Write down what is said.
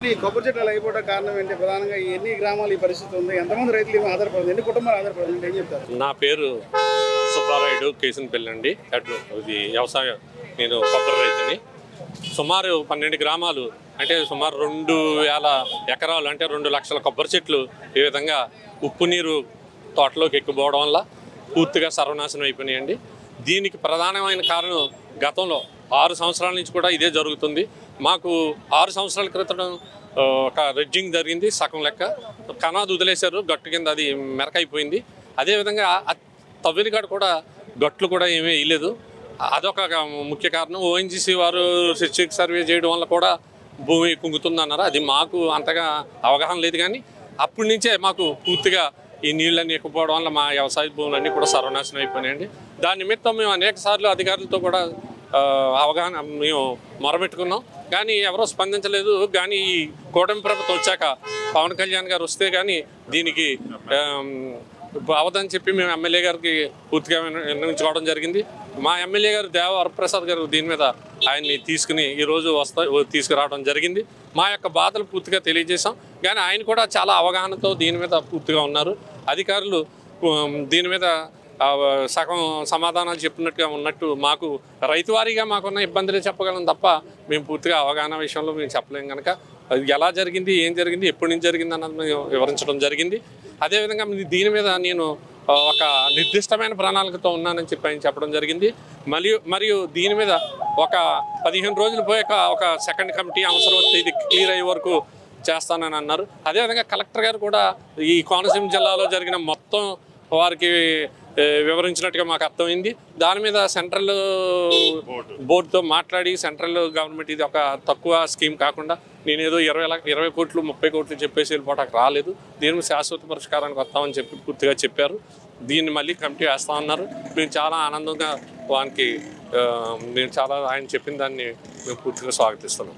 ఈ కొబ్బరి చెట్లు అయిపోవడం కారణం ఏంటి? ప్రధానంగా ఎన్ని గ్రామాలు ఈ పరిస్థితి ఉంది? ఎంతమంది రైతులు ఏమో ఆధారపడుతుంది? ఎన్ని కుటుంబాలు ఆధారపడుతుంది? ఏం చెప్తారు? నా పేరు సుబ్బారాయుడు, కేసునపల్లి అండి. ఇది వ్యవసాయం, నేను కొబ్బరి రైతుని. సుమారు 12 గ్రామాలు అంటే సుమారు 2000 ఎకరాలు అంటే 2 లక్షల కొబ్బరి చెట్లు ఈ విధంగా ఉప్పు నీరు తోటలోకి ఎక్కిపోవడం వల్ల పూర్తిగా సర్వనాశనం అయిపోయినాయండి. దీనికి ప్రధానమైన కారణం గతంలో 6 సంవత్సరాల నుంచి కూడా ఇదే జరుగుతుంది. మాకు 6 సంవత్సరాల క్రితం ఒక రెడ్జింగ్ జరిగింది, సగం లెక్క కనాదు వదిలేశారు, గట్టు కింద అది మెరకైపోయింది. అదేవిధంగా తవ్విన కాడ కూడా గట్లు కూడా ఏమీ వేయలేదు. అదొక ముఖ్య కారణం. ఓఎన్జీసీ వారు స్పెసిఫిక్ సర్వే చేయడం వల్ల కూడా భూమి కుంగుతుందన్నారు. అది మాకు అంతగా అవగాహన లేదు, కానీ అప్పటి నుంచే మాకు పూర్తిగా ఈ నీళ్ళన్నీ ఎక్కుపోవడం వల్ల మా వ్యవసాయ భూములన్నీ కూడా సర్వనాశనం అయిపోయినాయండి. దాని నిమిత్తం మేము అనేక సార్లు అధికారులతో కూడా అవగాహన మేము మొరబెట్టుకున్నాం, కానీ ఎవరో స్పందించలేదు. కానీ ఈ కూటమి ప్రభుత్వం వచ్చాక పవన్ కళ్యాణ్ గారు వస్తే కానీ దీనికి అవదని చెప్పి మేము ఎమ్మెల్యే గారికి పూర్తిగా నిర్ణయించుకోవడం జరిగింది. మా ఎమ్మెల్యే గారు దేవ వరప్రసాద్ గారు దీని మీద ఆయన్ని తీసుకుని ఈరోజు తీసుకురావడం జరిగింది. మా యొక్క బాధలు పూర్తిగా తెలియజేశాం, కానీ ఆయన కూడా చాలా అవగాహనతో దీని మీద పూర్తిగా ఉన్నారు. అధికారులు దీని మీద సగం సమాధానాలు చెప్పినట్టుగా ఉన్నట్టు మాకు రైతువారీగా మాకున్న ఇబ్బందులే చెప్పగలం తప్ప మేము పూర్తిగా అవగాహన విషయంలో మేము చెప్పలేం. కనుక అది ఎలా జరిగింది, ఏం జరిగింది, ఎప్పటి నుంచి జరిగింది అన్నది మేము వివరించడం జరిగింది. అదేవిధంగా దీని మీద నేను ఒక నిర్దిష్టమైన ప్రణాళికతో ఉన్నానని చెప్పి ఆయన చెప్పడం జరిగింది. మరియు దీని మీద ఒక 15 రోజులు పోయాక ఒక సెకండ్ కమిటీ అవసరం వస్తే ఇది క్లియర్ అయ్యే వరకు చేస్తానని అన్నారు. అదేవిధంగా కలెక్టర్ గారు కూడా ఈ కోనసీమ జిల్లాలో జరిగిన మొత్తం వారికి వివరించినట్టుగా మాకు అర్థమైంది. దాని మీద సెంట్రల్ బోర్డుతో మాట్లాడి సెంట్రల్ గవర్నమెంట్ ఇది ఒక తక్కువ స్కీమ్ కాకుండా నేనేదో 20 కోట్లు 30 కోట్లు చెప్పేసి వెళ్ళిపోవడానికి రాలేదు, దీని శాశ్వత పరిష్కారానికి వస్తామని చెప్పి పూర్తిగా చెప్పారు. దీన్ని మళ్ళీ కమిటీ వేస్తామన్నారు. మేము చాలా ఆనందంగా వానికి ఆయన చెప్పిన దాన్ని మేము పూర్తిగా స్వాగతిస్తున్నాం.